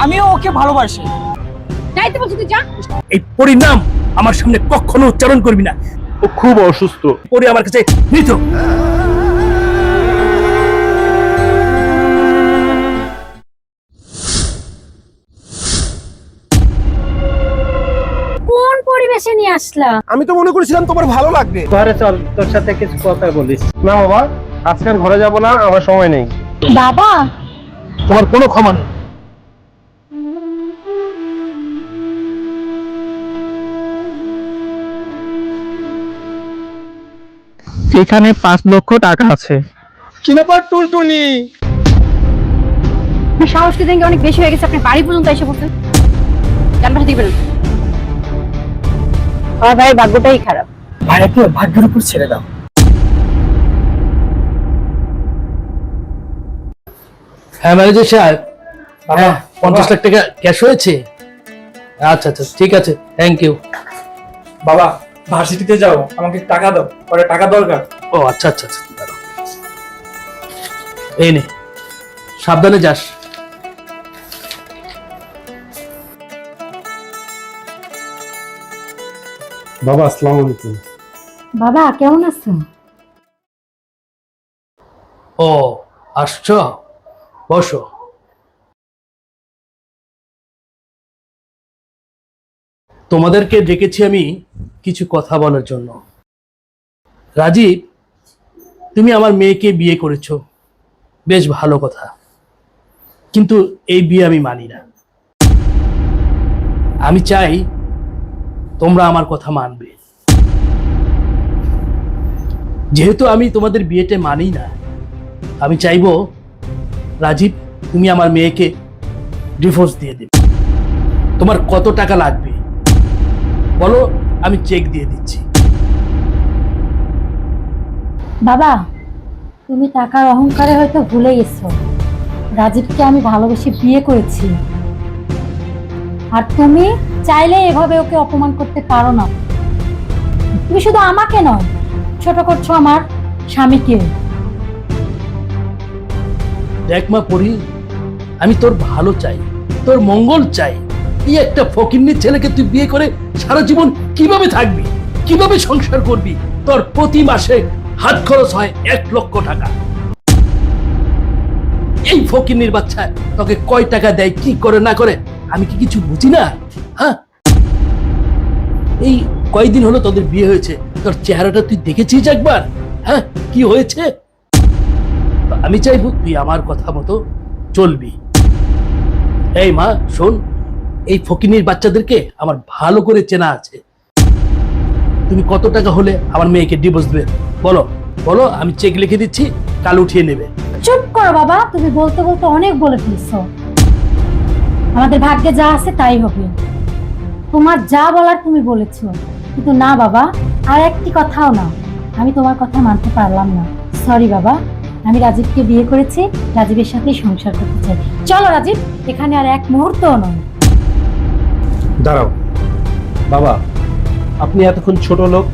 আমিও ওকে ভালোবাসি। যাইতে বলছি তুই যা। এই পরিণাম আমার সামনে কখনো উচ্চারণ করবি না। ও খুব অসুস্থ। পরে আমার কাছে মৃত। কোন পরিবেশে নিয়ে আসলা? আমি তো মনে করেছিলাম তোমার ভালো লাগবে। ঘরে চল, তোর সাথে কিছু কথা বলিস। না বাবা, আজকে আর ঘরে যাব না, আমার সময় নেই। বাবা, তোমার কোনো ক্ষমা নেই। এখানে 5 লক্ষ টাকা আছে। কি ব্যাপার টুনটুনি? সাহস কি দেখে অনেক বেশি হয়ে গেছে, আপনি বাড়ি পর্যন্ত এসে পড়ছেন। জান বাসা থেকে বেরোন। আমার ভাইয়ের ভাগ্যটাই খারাপ। ভাইয়াকে ভাগ্যের উপর ছেড়ে দাও। হ্যাঁ ম্যানেজার সাহেব, হ্যাঁ 50 লাখ টাকা ক্যাশ হয়েছে। আচ্ছা আচ্ছা ঠিক আছে, থ্যাংক ইউ। বাবা, ভার্সিটিতে যাও, আমাকে টাকা দাও, পরে টাকা দরকার। ও আচ্ছা আচ্ছা আচ্ছা, দাঁড়াও। এই নে, সাবধানে যাস। বাবা আসসালামু আলাইকুম। বাবা কেমন আছেন? ও আসছো, বসো। তোমাদেরকে ডেকেছি আমি কিছু কথা বলার জন্য। রাজীব, তুমি আমার মেয়েকে বিয়ে করেছো, বেশ ভালো কথা, কিন্তু এই বিয়ে আমি মানি না। আমি চাই তোমরা আমার কথা মানবে। যেহেতু আমি তোমাদের বিয়েতে মানি না, আমি চাইবো রাজীব, তুমি আমার মেয়েকে ডিভোর্স দিয়ে দেবে। তোমার কত টাকা লাগবে বলো, আমি চেক দিয়ে দিচ্ছি। বাবা, তুমি টাকার অহংকারে হয়তো ভুলে গেছো রাজীবকে আমি ভালোবেসে বিয়ে করেছি, আর তুমি চাইলে এভাবে ওকে অপমান করতে পারো না। তুমি শুধু আমাকে নয়, ছোট করছো আমার স্বামীকে। দেখ মা পরি, আমি তোর ভালো চাই, তোর মঙ্গল চাই। এই একটা ফকিন্নির ছেলেকে তুই বিয়ে করে সারা জীবন কিভাবে থাকবি, কিভাবে সংসার করবি? তোর প্রতি মাসে হাত খরচ হয় 1 লক্ষ টাকা। এই ফকিন্নির বাচ্চা তোকে কয় টাকা দেয়, কি করে না করে, আমি কি কিছু বুঝি না? হ্যাঁ, এই কয়দিন হলো তোদের বিয়ে হয়েছে, তোর চেহারাটা তুই দেখেছিস একবার? হ্যাঁ, কি হয়েছে? আমি চাইবো তুই আমার কথা মতো চলবি। এই মা শোন, এই ফকিনীর বাচ্চাদেরকে আমার ভালো করে চেনা আছে। তুমি কত টাকা হলে আমার মেয়েকে ডিভোর্স দেবে বলো, বলো, আমি চেক লিখে দিচ্ছি, কাল উঠিয়ে নেবে। চুপ করো বাবা, তুমি বলতে বলতে অনেক বলে ফেলছো। আমাদের ভাগ্যে যা আছে তাই হবে। তোমার যা বলার তুমি বলেছো, কিন্তু না বাবা, আর একটি কথাও না। আমি তোমার কথা মানতে পারলাম না। সরি বাবা, আমি রাজীবকে বিয়ে করেছি, রাজীবের সাথেই সংসার করতে চাই। চলো রাজীব, এখানে আর এক মুহূর্তও নয়। দাঁড়াও বাবা, আপনি এতক্ষণ ছোট লোক,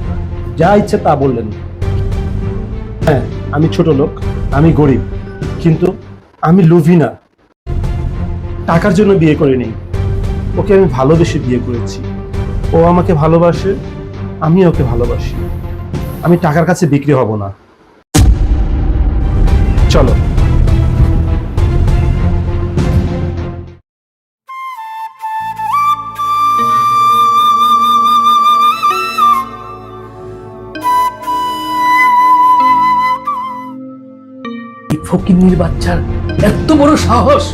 যা ইচ্ছে তা বললেন। হ্যাঁ, আমি ছোট লোক, আমি গরিব, কিন্তু আমি লোভী না। টাকার জন্য বিয়ে করিনি, ওকে আমি ভালোবেসে বিয়ে করেছি। ও আমাকে ভালোবাসে, আমি ওকে ভালোবাসি। আমি টাকার কাছে বিক্রি হব না। চলো। এই ফকিন্নির বাচ্চার এত বড় সাহস!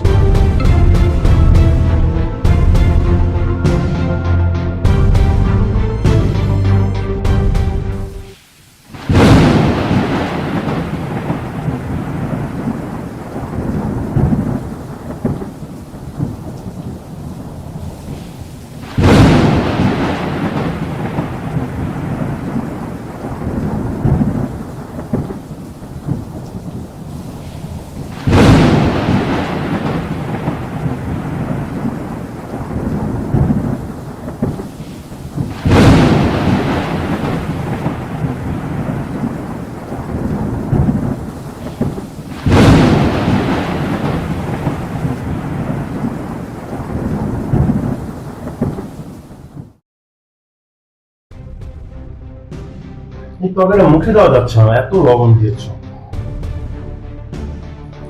এই তরকারিটা মুখে দেওয়া যাচ্ছে না, এত লবণ দিয়েছো।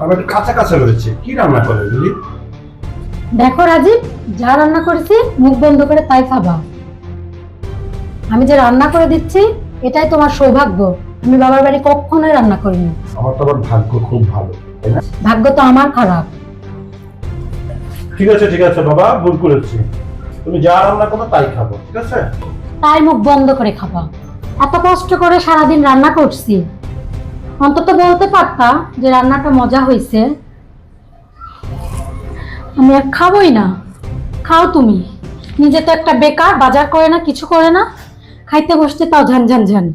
আবার একটু কাঁচা কাঁচা রয়েছে, কি রান্না করে দিদি? দেখো রাজীব, যা রান্না করেছি মুখ বন্ধ করে তাই খাবা। আমি যে রান্না করে দিচ্ছি এটাই তোমার সৌভাগ্য। আমি বাবার বাড়ি কখনোই রান্না করিনি। আমার তো আবার ভাগ্য খুব ভালো, তাই না? ভাগ্য তো আমার খারাপ। ঠিক আছে বাবা, ভুল করেছি। তুমি যা রান্না করো তাই খাবো, ঠিক আছে? তাই মুখ বন্ধ করে খাবা। এত কষ্ট করে সারাদিন রান্না করছি, অন্তত বলতে পারতা যে রান্নাটা মজা হয়েছে। আমি আর খাবোই না। খাও তুমি। নিজে তো একটা বেকার, বাজার করে না, কিছু করে না, খাইতে বসতে তাও ঝান ঝান ঝান।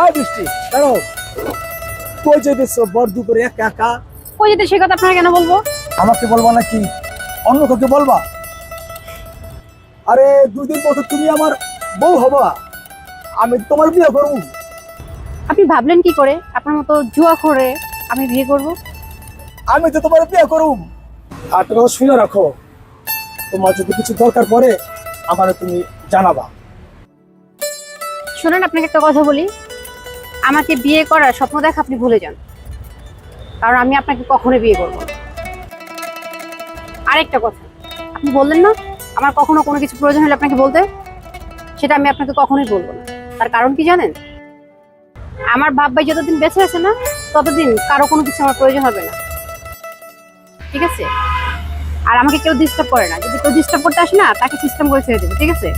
আয় বৃষ্টি, দাঁড়াও। কই যেতেছো বর দুপুরে একা একা? কই যেতে সে কথা আপনারা কেন বলবো? আমাকে বলবা নাকি অন্য কাউকে বলবা? আরে 2 দিন পর তো তুমি আমার বউ হবা, আমি তোমার বিয়ে করব। আপনি ভাবলেন কি করে আপনার মতো জুয়া করে আমি বিয়ে করব? আমি তো তোমার বিয়ে করব। আর একটা কথা শুনে রাখো, তোমার যদি কিছু দরকার পড়ে আমারে তুমি জানাবা। শুনুন, আপনাকে একটা কথা বলি, আমাকে বিয়ে করার স্বপ্ন দেখা আপনি ভুলে যান, কারণ আমি আপনাকে কখনো বিয়ে করব না। আরেকটা কথা, আপনি বললেন না আমার কখনো কোনো কিছু প্রয়োজন হলে আপনাকে বলতে, সেটা আমি আপনাকে কখনোই বলবো না। তার কারণ কি জানেন? আমার বাপ ভাই যতদিন বেঁচে আছে না, ততদিন কারো কোনো কিছু আমার প্রয়োজন হবে না, ঠিক আছে? আর আমাকে কেউ ডিস্টার্ব করে না। যদি কেউ ডিস্টার্ব করতে আসে না, তাকে সিস্টেম করে ছেড়ে দেবো, ঠিক আছে?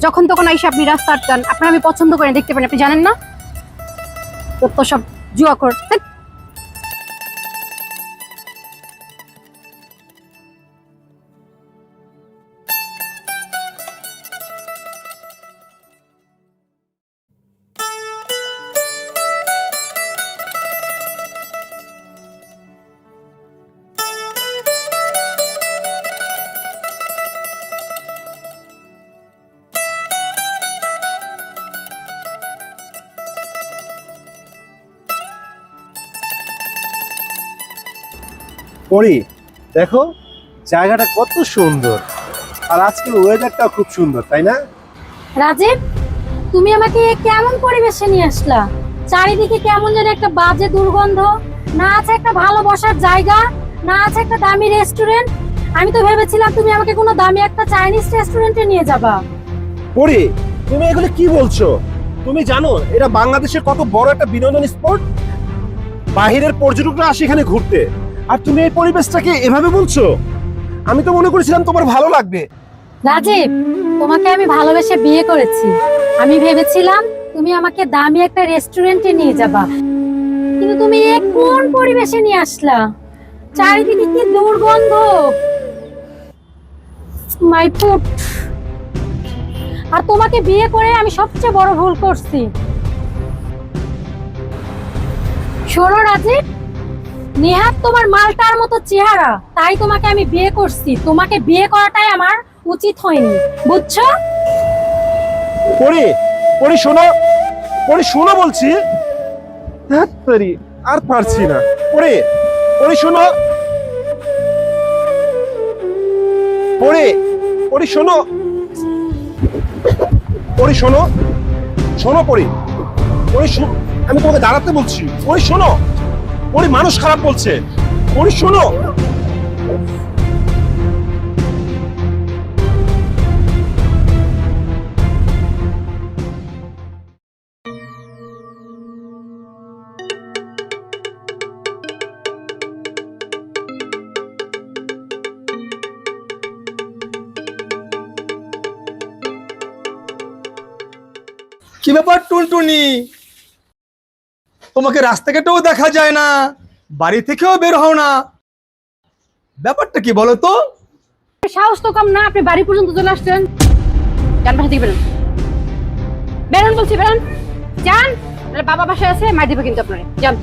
যখন তখন আইসা আপনি রাস্তা আটকান, আপনার আমি পছন্দ করে দেখতে পারেন, আপনি জানেন না? তো সব জুয়াখোর। পরি, দেখো জায়গাটা কত সুন্দর, আর আজকের ওয়েদারটা খুব সুন্দর, তাই না? রাজীব, তুমি আমাকে কেমন পরিবেশে নিয়ে আসলা? চারিদিকে কেমন যেন একটা বাজে দুর্গন্ধ, না আছে একটা ভালো বসার জায়গা, না আছে একটা দামি রেস্টুরেন্ট। আমি তো ভেবেছিলাম তুমি আমাকে কোনো দামি একটা চাইনিজ রেস্টুরেন্টে নিয়ে যাবা। পরি, তুমি এগুলো কি বলছো? তুমি জানো এটা বাংলাদেশের কত বড় একটা বিনোদন স্পট? বাহিরের পর্যটকরা আসে এখানে ঘুরতে, আর তুমি এই পরিবেশটাকে এভাবে বলছো? আমি তো মনে করেছিলাম তোমার ভালো লাগবে। রাজীব, তোমাকে আমি ভালোবেসে বিয়ে করেছি। আমি ভেবেছিলাম তুমি আমাকে দামি একটা রেস্টুরেন্টে নিয়ে যাবা, কিন্তু তুমি এ কোন পরিবেশে নিয়ে আসলা? চারিদিকে কি দুর্গন্ধ, মাই ফুড। আর তোমাকে বিয়ে করে আমি সবচেয়ে বড় ভুল করছি। শোনো রাজীব, নেহাত তোমার মালটার মতো চেহারা, তাই তোমাকে আমি বিয়ে করছি। তোমাকে বিয়ে করাটাই আমার উচিত হয়নি, বুঝছো? পরি, পরি শোনো, পরি শোনো বলছি। ধ্যাৎ তেরি, আর পারছি না। পরি, পরি শোনো, পরি, পরি শোনো, পরি শোনো, শোনো পরি, পরি আমি তোমাকে দাঁড়াতে বলছি। পরি শোনো, পরি মানুষ খারাপ বলছে। পরি শোনো। কি ব্যাপার টুনটুনি, তোমাকে রাস্তাঘাটেও দেখা যায় না, বাড়ি থেকেও বের হও না, ব্যাপারটা কি বলো তো? সাহস তো কম না, আপনি বাড়ি পর্যন্ত চলে আসছেন। যান, বাসা থেকে বেরোন, বেরোন বলছি, বেরোন, যান। বাবা বাসায় আছে, মার দিবে কিন্তু আপনারে, যান।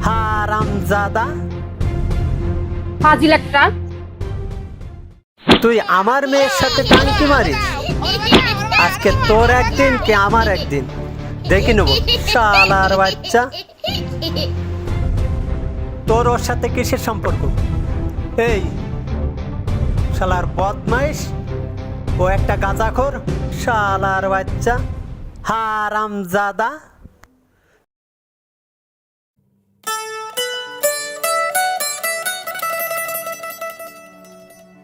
হারামজাদা, ফাজিল একটা। তুই আমার মেয়ের সাথে টাঙ্কি মারিস? আজকে তোর একদিন কি আমার একদিন, দেখে নেবো শালার বাচ্চা। তোর ওর সাথে কিসের সম্পর্ক? এই শালার বদমাইশ, ও একটা গাঁজাখোর, শালার বাচ্চা, হারামজাদা।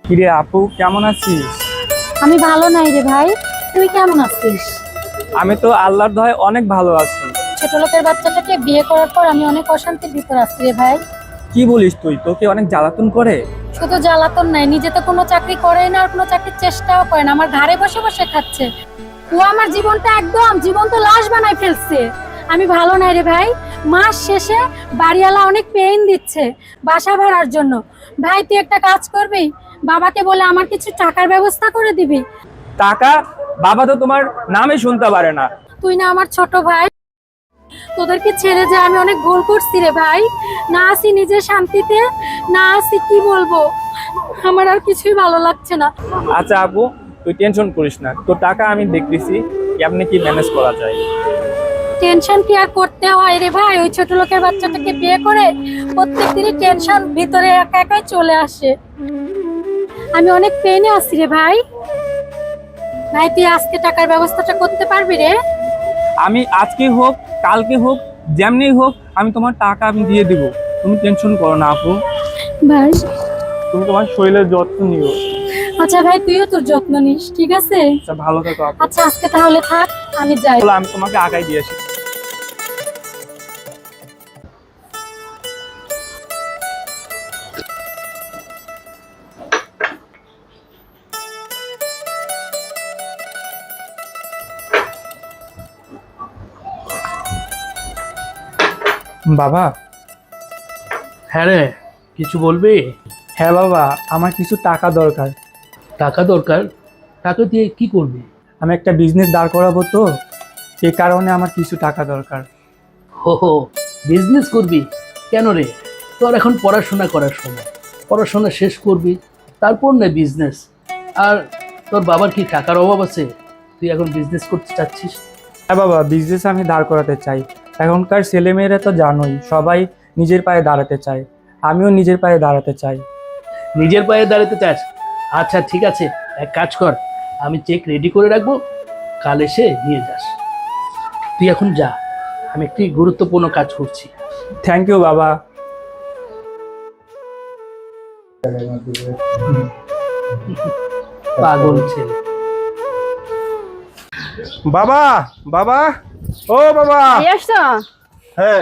কিরে আপু, কেমন আছিস? আমি ভালো নাই রে ভাই, তুই কেমন আছিস? আমি তো আল্লাহর দয়ায় অনেক ভালো আছি। ছোট লোকের বাচ্চাটাকে বিয়ে করার পর আমি অনেক অশান্তির ভিতর আছি রে ভাই। কি বলিস তুই? তোকে অনেক জ্বালাতন করে? শুধু জ্বালাতন নাই, নিজে তো কোনো চাকরি করে না আর কোনো চাকরির চেষ্টাও করে না, আমার ঘাড়ে বসে বসে খাচ্ছে। ও আমার জীবনটা একদম জীবন্ত লাশ বানাই ফেলছে। আমি ভালো নাই রে ভাই। মাস শেষে বাড়িওয়ালা অনেক পেইন দিচ্ছে বাসা ভাড়ার জন্য। ভাই তুই একটা কাজ করবি, বাবাকে বলে আমার কিছু টাকার ব্যবস্থা করে দিবি। টাকা? বাবা তো তোমার নামে শুনতে পারে না। তুই না আমার ছোট ভাই, তোদেরকে ছেড়ে যে আমি অনেক ভুল করছি রে ভাই। না আসি নিজের শান্তিতে, না আসি কি বলবো, আমার আর কিছুই ভালো লাগছে না। আচ্ছা আপু, তুই টেনশন করিস না, তোর টাকা আমি দেখতেছি কেমনে কি ম্যানেজ করা যায়। টেনশন কি আর করতে হয় রে ভাই? ওই ছোট লোকের বাচ্চাটাকে বিয়ে করে প্রত্যেকদিনই টেনশন ভিতরে একা একাই চলে আসে। আমি অনেক পেইনে আছি রে ভাই। ভাই তুই আজকে টাকার ব্যবস্থাটা করতে পারবি রে? আমি আজকে হোক কালকে হোক যেমনি হোক আমি তোমার টাকা আমি দিয়ে দিব, তুমি টেনশন করো না আপু। ভাই তুমি তোমার শরীরের যত্ন নিও। আচ্ছা ভাই, তুইও তোর যত্ন নিস, ঠিক আছে? আচ্ছা ভালো থাকো আপু। আচ্ছা আজকে তাহলে থাক, আমি যাই। তাহলে আমি তোমাকে আগাই দিয়ে আসি। বাবা। হ্যাঁ রে, কিছু বলবি? হ্যাঁ বাবা, আমার কিছু টাকা দরকার। টাকা দরকার? টাকা দিয়ে কি করবি? আমি একটা বিজনেস দাঁড় করাবো, তো এই কারণে আমার কিছু টাকা দরকার। হো, বিজনেস করবি? কেন রে, তোর এখন পড়াশোনা করার সময়, পড়াশোনা শেষ করবি তারপর না বিজনেস। আর তোর বাবার কি টাকার অভাব আছে তুই এখন বিজনেস করতে চাচ্ছিস? হ্যাঁ বাবা, বিজনেস আমি দাঁড় করাতে চাই। এখনকার ছেলেমেয়েরা তো জানোই, সবাই নিজের পায়ে দাঁড়াতে চায়, আমিও নিজের পায়ে দাঁড়াতে চাই। নিজের পায়ে দাঁড়াতে চাস? আচ্ছা ঠিক আছে, এক কাজ কর, আমি চেক রেডি করে রাখবো, কাল এসে নিয়ে যাস। তুই এখন যা, আমি একটি গুরুত্বপূর্ণ কাজ করছি। থ্যাংক ইউ বাবা। পাগল ছেলে। বাবা, বাবা, ও বাবা। আসছো? হ্যাঁ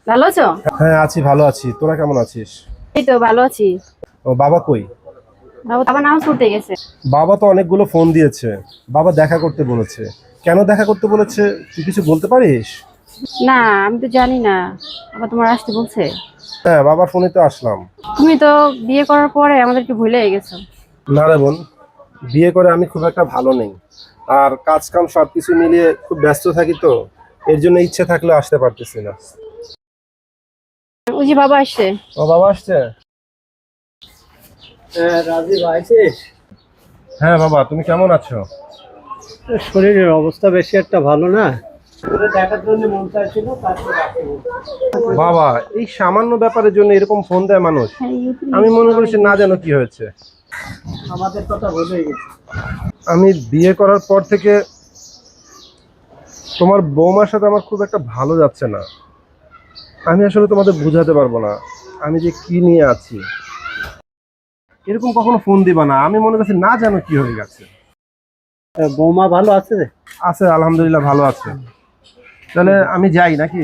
ভালো আছো? হ্যাঁ আছি, ভালো আছি। তোরা কেমন আছিস? এই তো ভালো আছি। ও বাবা কই? বাবা নামাজ পড়তে গেছে। বাবা তো অনেকগুলো ফোন দিয়েছে, বাবা দেখা করতে বলেছে। কেন দেখা করতে বলেছে তুই কিছু বলতে পারিস? না আমি তো জানি না, বাবা তোমার আসতে বলছে। হ্যাঁ, বাবার ফোনে তো আসলাম। তুমি তো বিয়ে করার পরে আমাদেরকে ভুলে গেছো। না রে বোন, বিয়ে করে আমি খুব একটা ভালো নেই, আর কাজ কাম সবকিছু মিলিয়ে খুব ব্যস্ত থাকি, তো এর জন্য ইচ্ছে থাকলেও আসতে পারতেছি না। ওই যে বাবা আসছে। ও বাবা আসছে? রাজীব আইছিস? হ্যাঁ বাবা, তুমি কেমন আছো? শরীরের অবস্থা বেশি একটা ভালো না। বাবা, এই সামান্য ব্যাপারের জন্য এরকম ফোন দেয় মানুষ? আমি মনে করছি না যেন কি হয়েছে। আমাদের কথা ভুলেই গেছে। আমি বিয়ে করার পর থেকে তোমার বৌমার সাথে আমার খুব একটা ভালো যাচ্ছে না। আমি আসলে তোমাদের বোঝাতে পারবো না আমি যে কি নিয়ে আছি। এরকম কখনো ফোন দিবা না, আমি মনে করছি না যেন কি হয়ে গেছে। বৌমা ভালো আছে? আছে, আলহামদুলিল্লাহ ভালো আছে। তাহলে আমি যাই নাকি?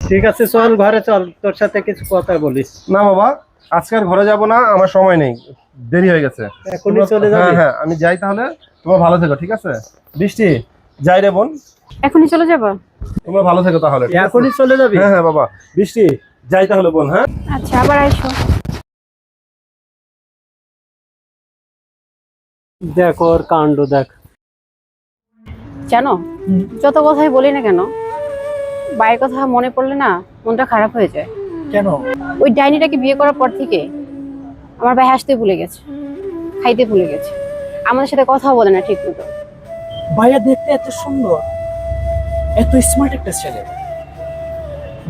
ঠিক আছে, চল ঘরে চল, তোর সাথে কিছু কথা বলিস। না বাবা, আজকে আর ঘরে যাব না, আমার সময় নেই, দেরি হয়ে গেছে। এখনই চলে যাবি? হ্যাঁ হ্যাঁ, আমি যাই তাহলে। তোমরা ভালো থেকো, ঠিক আছে? বৃষ্টি, যাই রে বোন। এখনই চলে যাবো? তোমরা ভালো থেকো তাহলে, ঠিক আছে? এখনই চলে যাবি? হ্যাঁ হ্যাঁ বাবা, বৃষ্টি, যাই তাহলে বোন। হ্যাঁ আচ্ছা, আবার আইসো। দেখ ওর কাণ্ড দেখ। জানো, যত কথাই বলি না কেন, বাইরের কথা মনে পড়লে না মনটা খারাপ হয়ে যায়। কেন? ওই ডাইনিটাকে বিয়ে করার পর থেকে আমার ভাই হাসতে ভুলে গেছে, খাইতে ভুলে গেছে, আমাদের সাথে কথাও বলে না ঠিক মতো। ভাইয়া দেখতে এত সুন্দর, এত স্মার্ট একটা ছেলে,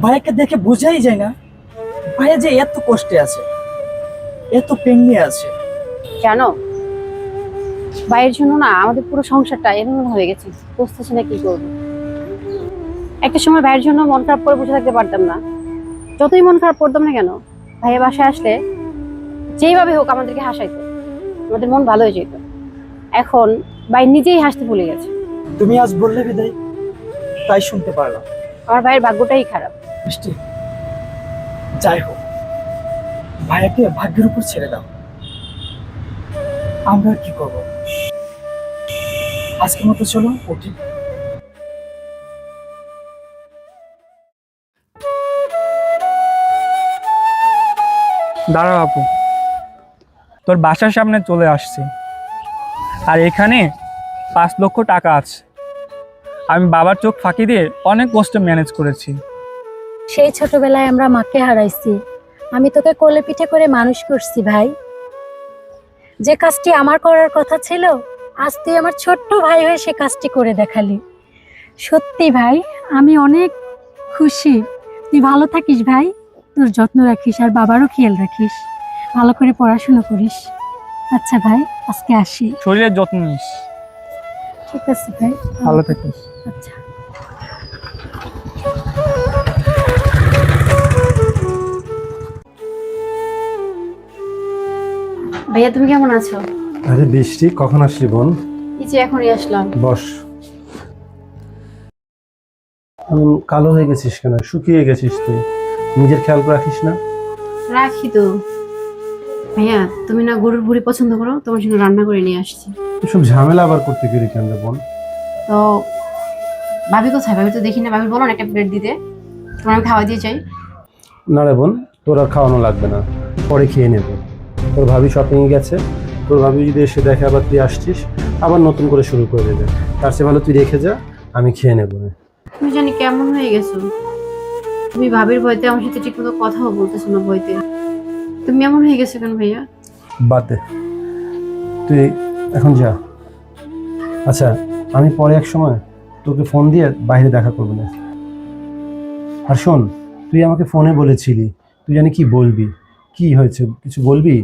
ভাইয়াকে দেখে বোঝাই যায় না ভাইয়া যে এত কষ্টে আছে, এত পেন নিয়ে আছে। জানো, ভাইয়ের জন্য না আমাদের পুরো সংসারটা এলোমেলো হয়ে গেছে, বুঝতেছি না কি করবো। একটা সময় ভাইয়ের জন্য মন খারাপ করে বসে থাকতে পারতাম না, যতই মন খারাপ করতাম না কেন ভাইয়া বাসায় আসলে যেইভাবে হোক আমাদেরকে হাসাইতো, আমাদের মন ভালো হয়ে যেত। এখন ভাই নিজেই হাসতে ভুলে গেছে। তুমি আজ বললে বিদায়, তাই শুনতে পারলাম। আমার ভাইয়ের ভাগ্যটাই খারাপ। মিষ্টি, যাই হোক, ভাইয়াকে ভাগ্যের উপর ছেড়ে দাও। আমরা আর কি করব? আজকের মতো চলো উঠি। দাঁড়াও আপু, তোর বাসার সামনে চলে আসছি, আর এখানে 5 লক্ষ টাকা আছে। আমি বাবার চোখ ফাঁকি দিয়ে অনেক কষ্ট ম্যানেজ করেছি। সেই ছোটবেলায় আমরা মাকে হারাইছি, আমি তোকে কোলে পিঠে করে মানুষ করছি ভাই। যে কাজটি আমার করার কথা ছিল, আজ তুই আমার ছোট্ট ভাই হয়ে সে কাজটি করে দেখালি। সত্যি ভাই, আমি অনেক খুশি। তুই ভালো থাকিস ভাই, তোর যত্ন রাখিস আর বাবারও খেয়াল রাখিস, ভালো করে পড়াশোনা করিস। আচ্ছা ভাই, আজকে আসি। শরীরের যত্ন নিস। ঠিক আছে ভাই, ভালো থাকিস। আচ্ছা। ভাইয়া তুমি কেমন আছো? আরে বৃষ্টি, কখন আসলি বোন? এই যে এখনই আসলাম। বস। কালো হয়ে গেছিস কেন? শুকিয়ে গেছিস তুই, নিজের খেয়াল রাখিস না? রাখি তো। ভাইয়া তুমি না গরুর বুড়ি পছন্দ করো, তোমার জন্য রান্না করে নিয়ে আসছি। এসব ঝামেলা আবার করতে গেলি কেন রে বোন? তো ভাবি কোথায়? ভাবি তো দেখি না। ভাবি বলো না একটা প্লেট দিতে, তোমার আমি খাওয়া দিয়ে চাই। না রে বোন, তোর আর খাওয়ানো লাগবে না, পরে খেয়ে নেবে। তোর ভাবি শপিংয়ে গেছে, তোর ভাবি যদি এসে দেখে আবার তুই আসছিস, আবার নতুন করে শুরু করে দেবে। তার চেয়ে ভালো তুই রেখে যা, আমি খেয়ে নেবো। তুমি জানি কেমন হয়ে গেছো, তুমি ভাবির ভয়তে আমার সাথে ঠিক মতো কথাও বলতেছো না, ভয়তে। তুমি এমন হয়ে গেছো কেন ভাইয়া? বাদ দে, তুই এখন যা। আচ্ছা, আমি পরে এক সময় তোকে ফোন দিয়ে বাইরে দেখা করবো না। আর শোন, তুই আমাকে ফোনে বলেছিলি তুই জানি কি বলবি, কি হয়েছে কিছু বলবি?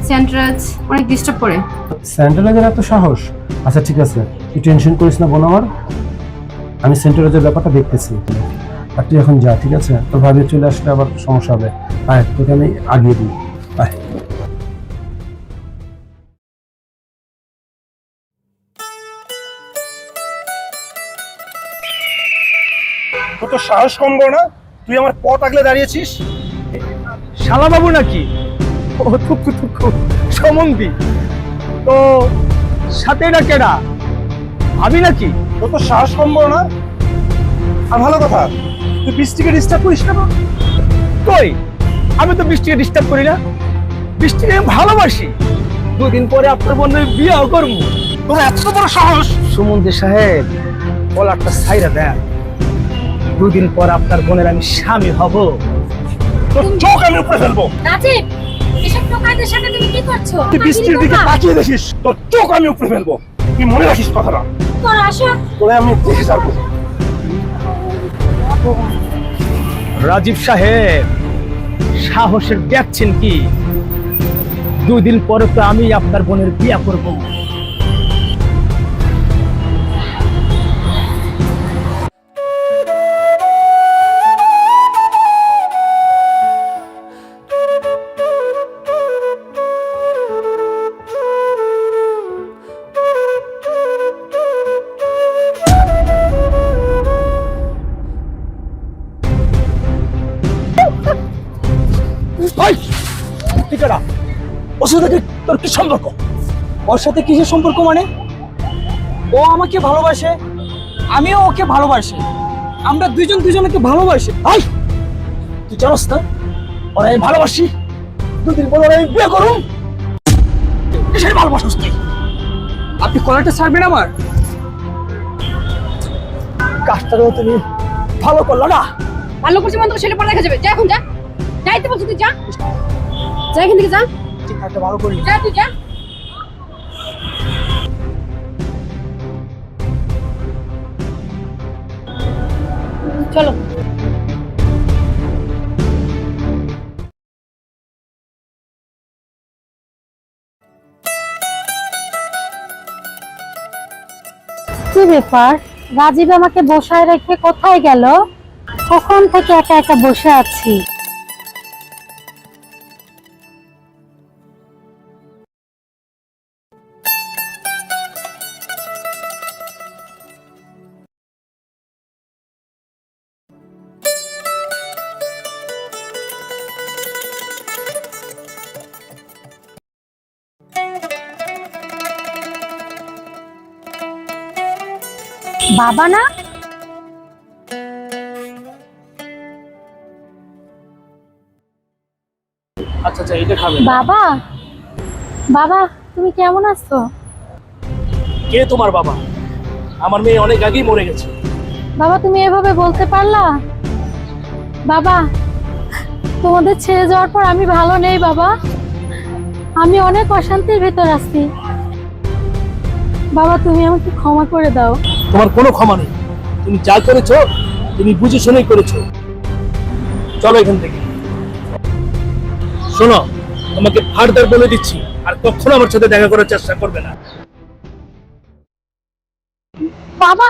সেন্ট্রাজ অনেক ডিস্টার্ব করে। সেন্ট্রালাইজের এত সাহস? আচ্ছা ঠিক আছে, তুই টেনশন করিস না বোন আমার, আমি সেন্ট্রালাইজের ব্যাপারটা দেখতেছি। আর তুই এখন যা, ঠিক আছে? তোর ভাবি চলে আসলে আবার সমস্যা হবে। আয়, তোকে আমি আগিয়ে দিই। আয়। তোর তো সাহস কম বড় না, তুই আমার পথ আগলে দাঁড়িয়েছিস। শালা বাবু নাকি? ও থুকু থুকু সমন্দি তো সাথে না কেডা? ভাবি নাকি? তোর তো সাহস কম বড় না। আর ভালো কথা, তুই বৃষ্টিকে ডিস্টার্ব করিস না। কই, আমি তো বৃষ্টিকে ডিস্টার্ব করি না, বৃষ্টিকে আমি ভালোবাসি। 2 দিন পরে আপনার বোনের বিয়েও করবো। তোর এত বড় সাহস! সুমন্দি সাহেব, কলারটা ছাইরা দেন, 2 দিন পর আপনার বোনের আমি স্বামী হব। তোর চোখ আমি উপরে ফেলবো। রাজীব, এসব টোকাইদের সাথে তুমি কি করছো? তুই বৃষ্টির দিকে তাকিয়ে দেখিস, তোর চোখ আমি উপরে ফেলবো। তুই মনে রাখিস কথাটা। তোর আসো। তোরে আমি দেখে যাবো। রাজীব সাহেব, সাহসের দেখছেন কি? 2 দিন পরে তো আমি আপনার বোনের বিয়ে করব। ঠিকানা ওর সাথে তোর কি সম্পর্ক? ওর সাথে কিসের সম্পর্ক মানে? ও আমাকে ভালোবাসে, আমিও ওকে ভালোবাসি, আমরা দুইজন দুজনকে ভালোবাসি। আই, তুই জানোস না ওরা আমি ভালোবাসি? 2 দিন পর ওরা আমি বিয়ে করুম। কিসের ভালোবাসিস তুই? আপনি কলারটা ছাড়বেন আমার? কাজটাও তুমি ভালো করলো না। ভালো করছি মন তো ছেলে পড়া দেখা যাবে। যা এখন যা, যাইতে বলছি তুই যা, যা এখান থেকে যা। ঠিক কাজটা ভালো করলি। যা তুই যা। চলো। ব্যাপার, রাজীব আমাকে বসায় রেখে কোথায় গেল? কখন থেকে একা একা বসে আছি। বাবা না? আচ্ছা আচ্ছা, এটা খাবে। বাবা, বাবা তুমি কেমন আছো? কে তোমার বাবা? আমার মেয়ে অনেক আগেই মরে গেছে। বাবা তুমি এভাবে বলতে পারলা? বাবা, তোমাদের ছেড়ে যাওয়ার পর আমি ভালো নেই বাবা। আমি অনেক অশান্তির ভেতর আছি। বাবা তুমি আমাকে ক্ষমা করে দাও। তোমার কোনো ক্ষমা নেই। তুমি যা করেছো তুমি বুঝে শুনেই করেছো। চলো এখান থেকে। শোনো, তোমাকে ফার্দার বলে দিচ্ছি, আর কখনো আমার সাথে দেখা করার চেষ্টা করবে না। বাবা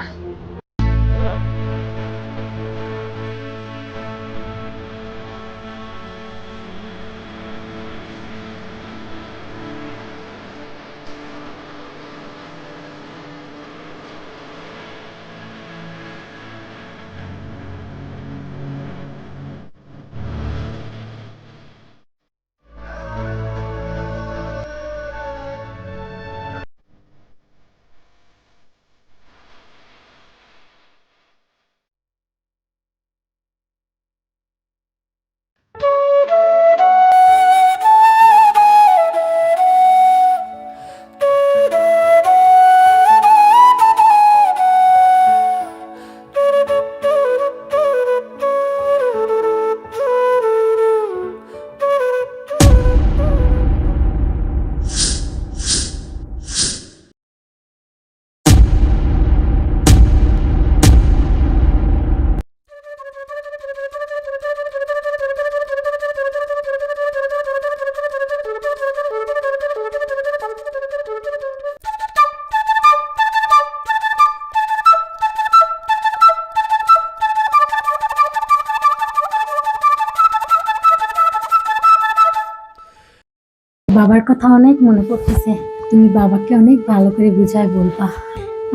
বাবার কথা অনেক মনে পড়তেছে। তুমি বাবাকে অনেক ভালো করে বুঝায় বলবা।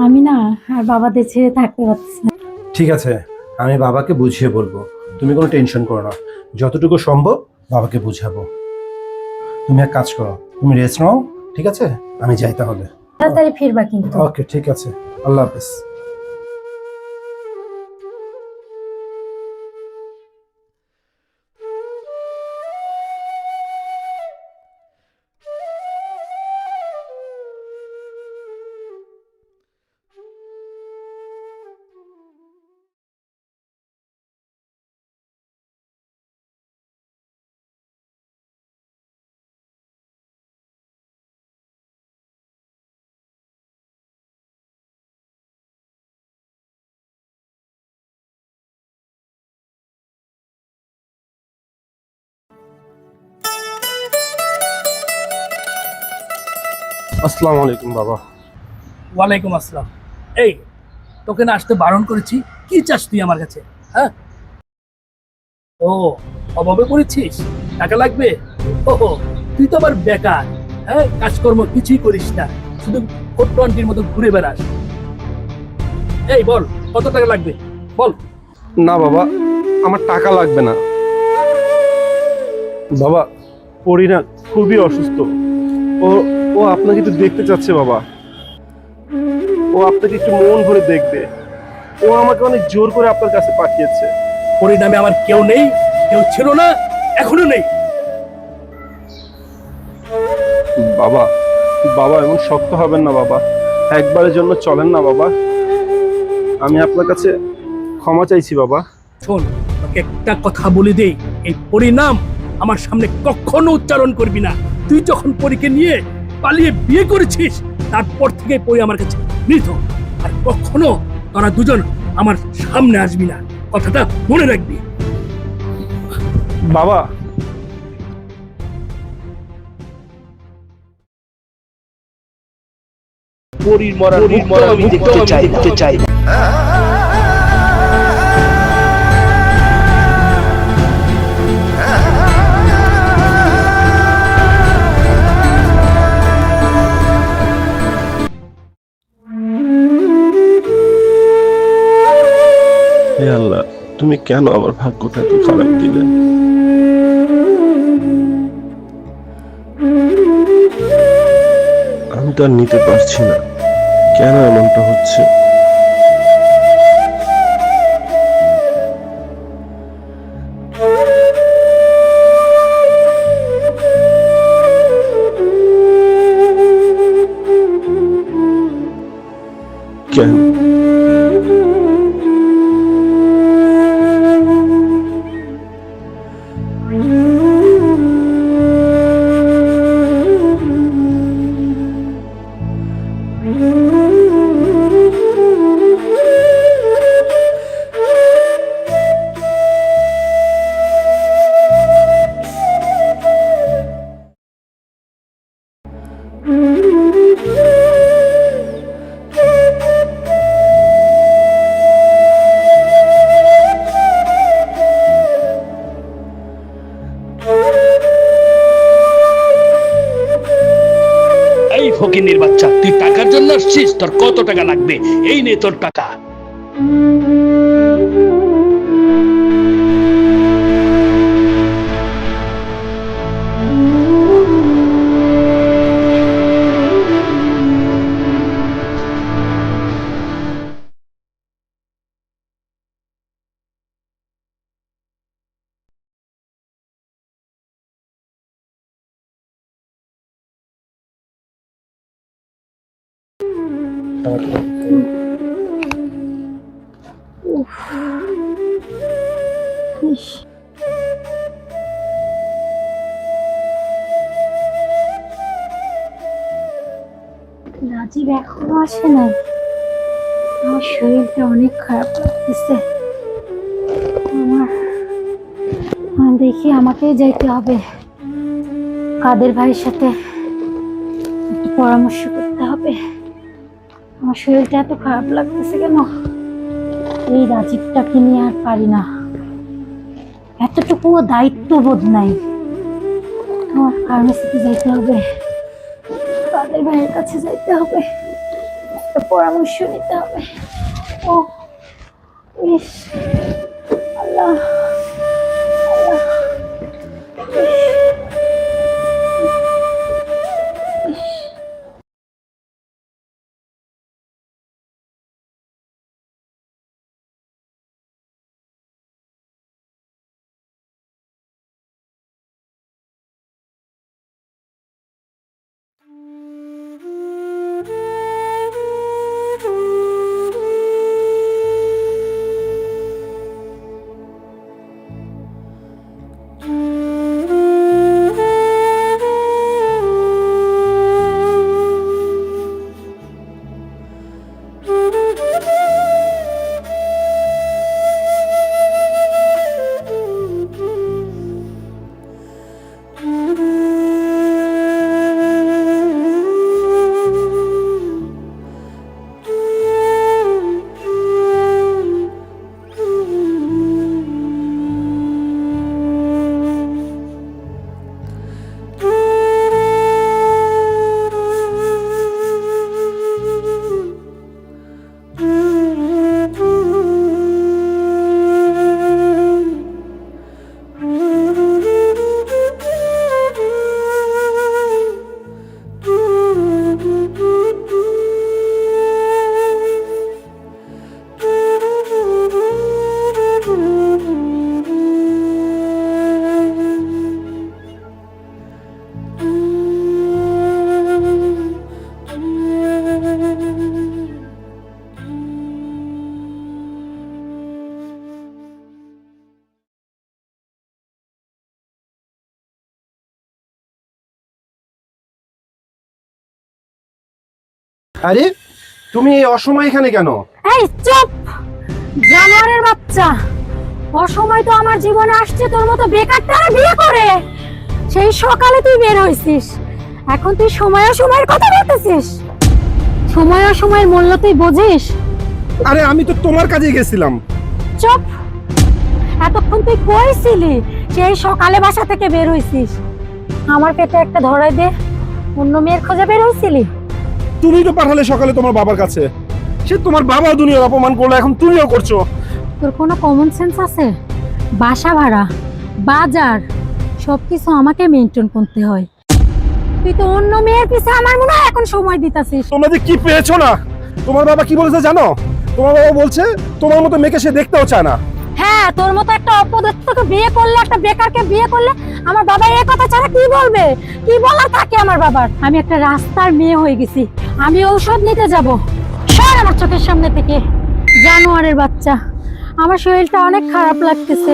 আমি না আর বাবাদের ছেড়ে থাকতে পারছি না। ঠিক আছে, আমি বাবাকে বুঝিয়ে বলবো। তুমি কোনো টেনশন করো না, যতটুকু সম্ভব বাবাকে বুঝাবো। তুমি এক কাজ করো, তুমি রেস্ট নাও, ঠিক আছে? আমি যাই তাহলে। তাড়াতাড়ি ফিরবা কিন্তু। ওকে, ঠিক আছে, আল্লাহ হাফেজ। আসসালামু আলাইকুম বাবা। ওয়ালাইকুম আসসালাম। এই, তোকে না আসতে বারণ করেছি। কি চাস তুই আমার কাছে? হ্যাঁ, ও অভাবে পড়েছিস, টাকা লাগবে? ও তুই তো আবার বেকার। হ্যাঁ, কাজকর্ম কিছুই করিস না, শুধু ফোট্টো আন্টির মতো ঘুরে বেড়াস। এই বল, কত টাকা লাগবে বল। না বাবা, আমার টাকা লাগবে না বাবা। পরি না খুবই অসুস্থ। ও ও আপনাকে একটু দেখতে চাচ্ছে বাবা। ও আপনাকে একটু মন ভরে দেখবে। ও আমাকে অনেক জোর করে আপনার কাছে পাঠিয়েছে। পরিণামে আমার কেউ নেই, কেউ ছিল না, এখনো নেই। বাবা, বাবা এমন শক্ত হবেন না বাবা। একবারের জন্য চলেন না বাবা। আমি আপনার কাছে ক্ষমা চাইছি বাবা। শোন, তোকে একটা কথা বলে দেই, এই পরিণাম আমার সামনে কখনো উচ্চারণ করবি না। তুই যখন পরীকে নিয়ে পালিয়ে বিয়ে করেছিস, তারপর থেকে পরি আমার কাছে মৃত। আর কখনো তোরা দুজন আমার সামনে আসবি না, কথাটা মনে রাখবি। বাবা, পরীর মরার আমি দেখতে চাই। হে আল্লাহ, তুমি কেন আমার ভাগ্যটা এত খারাপ দিলে? আমি তো আর নিতে পারছি না, কেন এমনটা হচ্ছে? কেন? এই ফকিন্নির বাচ্চা, তুই টাকার জন্য আসছিস? তোর কত টাকা লাগবে? এই নে তোর টাকা। রাজীব এখনো আসে নাই। আমার শরীরটা অনেক খারাপ লাগতেছে। দেখি আমাকেই যাইতে হবে, কাদের ভাইয়ের সাথে একটু পরামর্শ করতে হবে। আমার শরীরটা এত খারাপ লাগতেছে কেন? এই রাজীবটাকে নিয়ে আর পারি না, এতটুকুও দায়িত্ববোধ নাই। আমার ফার্মেসিতে যাইতে হবে, কাদের ভাইয়ের কাছে যাইতে হবে, একটা পরামর্শ নিতে হবে। ও ইস, আল্লাহ আল্লাহ, ইস। আরে তুমি এই অসময় এখানে কেন? এই চুপ, জানোয়ারের বাচ্চা! অসময় তো আমার জীবনে আসছে তোর মতো বেকারটারে বিয়ে করে। সেই সকালে তুই বের হইছিস, এখন তুই সময়ের কথা বলতেছিস। সময় আর সময়ের মূল্য তুই বুঝিস? আরে আমি তো তোমার কাছেই গেছিলাম। চুপ! এতক্ষণ তুই কই ছিলি? সেই সকালে বাসা থেকে বের হইছিস, আমার পেটে একটা ধরাই দে অন্য মেয়ের খোঁজে বের হইছিলি? তুমি তো পাঠালে সকালে তোমার বাবার কাছে, সে তোমার বাবা দুনিয়ার অপমান করলো, এখন তুমিও করছো। তোর কোনো কমন সেন্স আছে? বাসা ভাড়া, বাজার সবকিছু আমাকে মেনটেন করতে হয়, তুই তো অন্য মেয়ের পিছে আমার মনে হয় এখন সময় দিতাছিস। তোমরা যে কি পেয়েছো না, তোমার বাবা কি বলেছে জানো? তোমার বাবা বলছে তোমার মতো মেয়েকে সে দেখতেও চায় না। হ্যাঁ, তোর মতো একটা অপদার্থকে বিয়ে করলে, একটা বেকারকে বিয়ে করলে আমার বাবা এই কথা ছাড়া কি বলবে? কি বলার থাকে আমার বাবার? আমি একটা রাস্তার মেয়ে হয়ে গেছি, আমি ঔষধ নিতে যাব। সর আমার চোখের সামনে থেকে, জানোয়ারের বাচ্চা। আমার শরীরটা অনেক খারাপ লাগতেছে,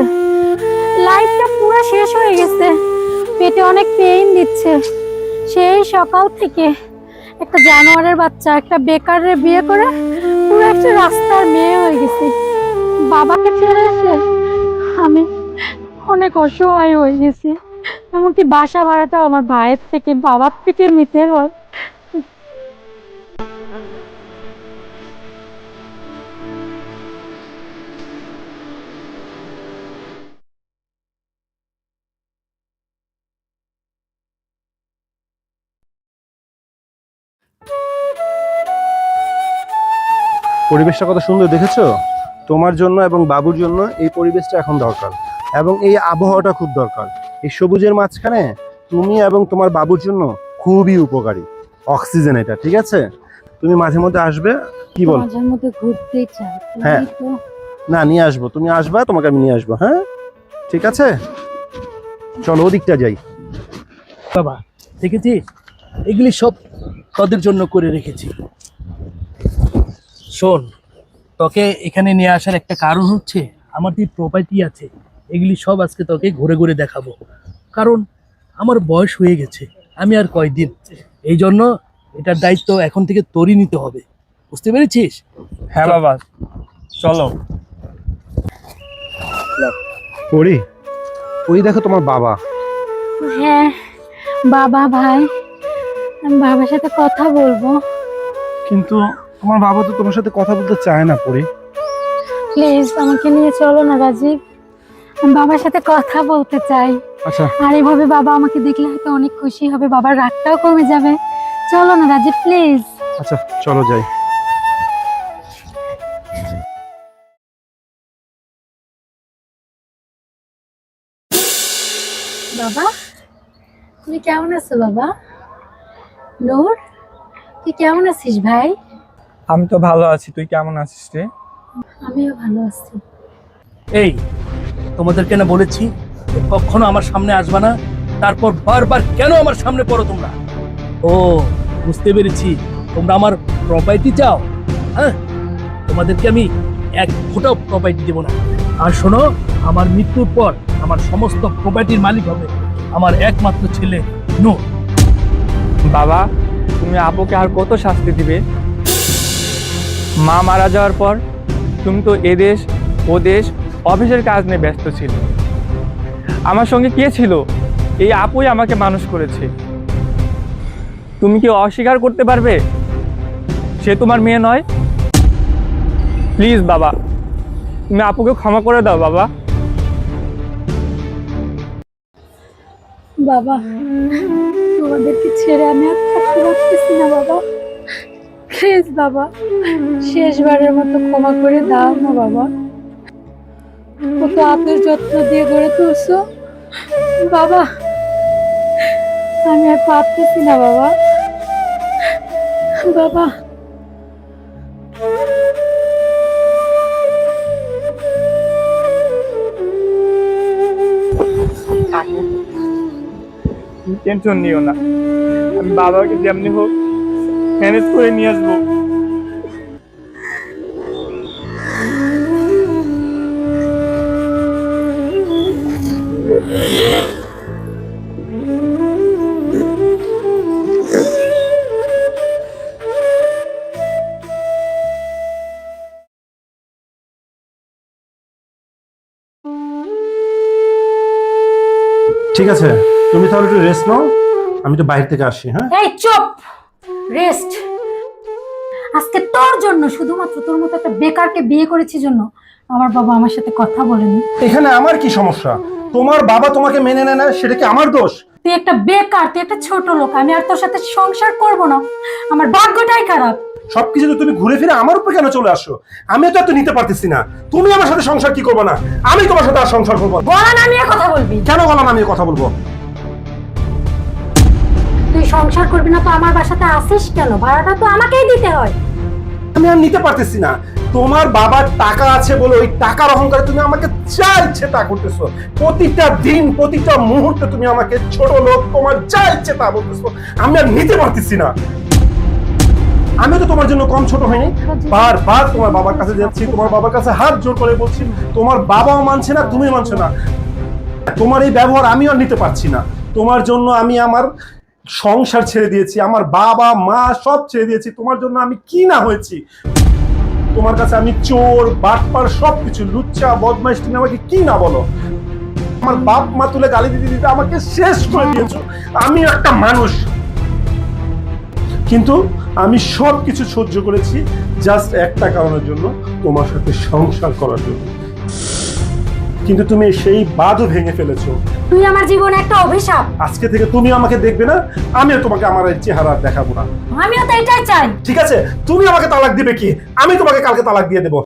লাইফটা পুরো শেষ হয়ে গেছে, পেটে অনেক পেইন দিচ্ছে। সেই সকাল থেকে একটা জানোয়ারের বাচ্চা, একটা বেকারের বিয়ে করে পুরো একটা রাস্তার মেয়ে হয়ে গেছি। বাবাকে ছেড়ে এসে আমি অনেক অসহায় হয়ে গেছি, এমনকি বাসা ভাড়াটাও আমার ভাইয়ের থেকে, বাবার থেকে নিতে হয়। পরিবেশটা কত সুন্দর দেখেছো? তোমার জন্য এবং বাবুর জন্য এই পরিবেশটা এখন দরকার, এবং এই আবহাওয়াটা খুব দরকার। এই সবুজের মাঝখানে তুমি এবং তোমার বাবুর জন্য খুবই উপকারী অক্সিজেন এটা, ঠিক আছে? তুমি মাঝে মধ্যে আসবে, কি বল? মাঝের মধ্যে ঘুরতে চাই, হ্যাঁ। তো না, নিয়ে আসবো, তুমি আসবা, তোমাকে আমি নিয়ে আসবো। হ্যাঁ, ঠিক আছে, চলো ওদিকটা যাই। বাবা দেখেছিস, এগুলি সব তোদের জন্য করে রেখেছি। শোন, তোকে এখানে নিয়ে আসার একটা কারণ হচ্ছে আমার যে প্রপার্টি আছে এগুলি সব আজকে তোকে ঘুরে ঘুরে দেখাবো। কারণ আমার বয়স হয়ে গেছে, আমি আর কয়দিন, এই জন্য এটার দায়িত্ব এখন থেকে তোরই নিতে হবে, বুঝতে পেরেছিস? হ্যাঁ বাবা, চলো। পরি, ওই দেখো তোমার বাবা। হ্যাঁ বাবা, ভাই, আমি বাবার সাথে কথা বলবো। কিন্তু তোমার বাবা তো তোমার সাথে কথা বলতে চায় না পরি। প্লিজ আমাকে নিয়ে চলো না রাজীব, আমি বাবার সাথে কথা বলতে চাই। আচ্ছা, আর এভাবে বাবা আমাকে দেখলে হয়তো অনেক খুশি হবে, বাবার রাগটাও কমে যাবে। চলো না রাজীব, প্লিজ। আচ্ছা, চলো যাই। বাবা, তুমি কেমন আছো? বাবা নূর, তুই কেমন আছিস ভাই? আমি তো ভালো আছি, তুই কেমন আছিস রে? আমিও ভালো আছি। এই, তোমাদেরকে না বলেছি কখনো আমার সামনে আসবা না, তারপর বারবার কেন আমার সামনে পড়ো তোমরা? ও, বুঝতে পেরেছি, তোমরা আমার প্রপার্টি চাও। হ্যাঁ, তোমাদেরকে আমি এক ফোঁটাও প্রপার্টি দেবো না। আর শোনো, আমার মৃত্যুর পর আমার সমস্ত প্রপার্টির মালিক হবে আমার একমাত্র ছেলে নূর। বাবা, তুমি আপুকে আর কত শাস্তি দিবে? মা মারা যাওয়ার পর তুমি তো এদেশ ওদেশ অফিসের কাজ নিয়ে ব্যস্ত ছিল, আমার সঙ্গে কে ছিল? এই আপুই আমাকে মানুষ করেছে। তুমি কি অস্বীকার করতে পারবে সে তোমার মেয়ে নয়? প্লিজ বাবা, তুমি আপুকে ক্ষমা করে দাও বাবা। বাবা, তোমাদেরকে ছেড়ে আমি আর থাকতে পারতেছি না বাবা, প্লিজ বাবা, শেষবারের মতো ক্ষমা করে দাও না বাবা। কত আদর যত্ন দিয়ে গড়ে তুলছো বাবা, আমি আর পারতেছি না বাবা। বাবা, টেনশন নিও না, আমি বাবাকে যেমনি হোক ম্যানেজ করে নিয়ে আসবো। ঠিক আছে, তুমি তাহলে একটু রেস্ট নাও, আমি তো বাইরে থেকে আসি। হ্যাঁ, এই চুপ! রেস্ট? আজকে তোর জন্য, শুধুমাত্র তোর মতো একটা বেকারকে বিয়ে করেছি জন্য আমার বাবা আমার সাথে কথা বলেনি। এখানে আমার কি সমস্যা? তোমার বাবা তোমাকে মেনে নেয় না, সেটা কি আমার দোষ? তুই একটা বেকার, তুই একটা ছোট লোক, আমি আর তোর সাথে সংসার করব না। আমার ভাগ্যটাই খারাপ। সবকিছু তো তুমি ঘুরে ফিরে আমার উপর কেন চলে আসো? আমি তো এত নিতে পারতেছি না। তুমি আমার সাথে সংসার কি করবে না, আমি তোমার সাথে আর সংসার করবো না। গলা নামিয়ে কথা বলবি। কেন গলা নামিয়ে কথা বলবো? তুই সংসার করবি না তো আমার বাসাতে আসিস কেন? ভাড়াটা তো আমাকেই দিতে হয়। আমি আর নিতে পারতেছি না। তোমার বাবার টাকা আছে বলে ওই টাকার অহংকারে তুমি আমাকে যা ইচ্ছে তা করতেছো। প্রতিটা দিন প্রতিটা মুহূর্তে তুমি আমাকে ছোট লোক, তোমার যা ইচ্ছে তা বলতেছো। আমি আর নিতে পারতেছি না। আমি তো তোমার জন্য কম ছোট হইনি। বারবার তোমার বাবার কাছে যাচ্ছি, তোমার বাবার কাছে হাত জোর করে বলছি, তোমার বাবাও মানছে না, তুমি মানছো না। তোমার এই ব্যবহার আমি আর নিতে পারছি না। তোমার জন্য আমি আমার সংসার ছেড়ে দিয়েছি, আমার বাবা মা সব ছেড়ে দিয়েছি। তোমার জন্য আমি কি না হয়েছি। তোমার কাছে আমি চোর, বাটপার, সবকিছু, লুচ্চা, বদমাইশ, তুমি আমাকে কি না বলো। আমার বাপ মা তুলে গালি দিতে দিতে আমাকে শেষ করে দিয়েছো। আমি একটা মানুষ, কিন্তু আমি সবকিছু সহ্য করেছি জাস্ট একটা কারণের জন্য, তোমার সাথে সংসার করার জন্য। কিন্তু তুমি সেই বাঁধও ভেঙে ফেলেছো। তুই আমার জীবনে একটা অভিশাপ। আজকে থেকে তুমি আমাকে দেখবে না, আমিও তোমাকে আমার এই চেহারা দেখাবো না। আমিও তো এটাই চাই। ঠিক আছে, তুমি আমাকে তালাক দিবে কি? আমি তোমাকে কালকে তালাক দিয়ে দেবো।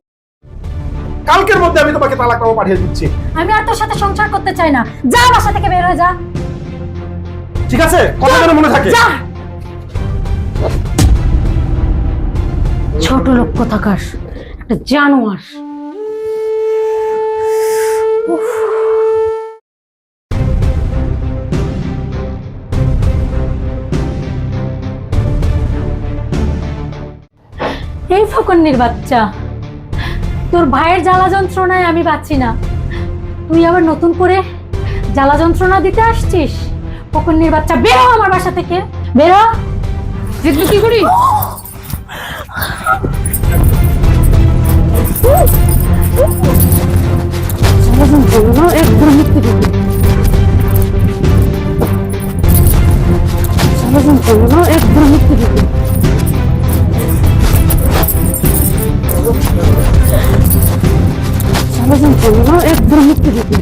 কালকের মধ্যে আমি তোমাকে তালাক নামা পাঠিয়ে দিচ্ছি। আমি আর তোর সাথে সংসার করতে চাই না। যা বাসা থেকে বের হয়ে যা। ঠিক আছে, কথা যেন মনে থাকে। যা। ছোট লোক কোথাকার, একটা জানোয়ার। এই ফকন্নির বাচ্চা, তোর ভাইয়ের জ্বালা যন্ত্রণায় আমি বাঁচি না, তুই আবার নতুন করে জ্বালা যন্ত্রণা দিতে আসছিস? ফকন্নির বাচ্চা, বেরো আমার বাসা থেকে, বেরো। জিতবি কি করি? একদম মিথ্যে দিবি, একদম মিথ্যে দিবি। একদম মিথ্যে দিবি।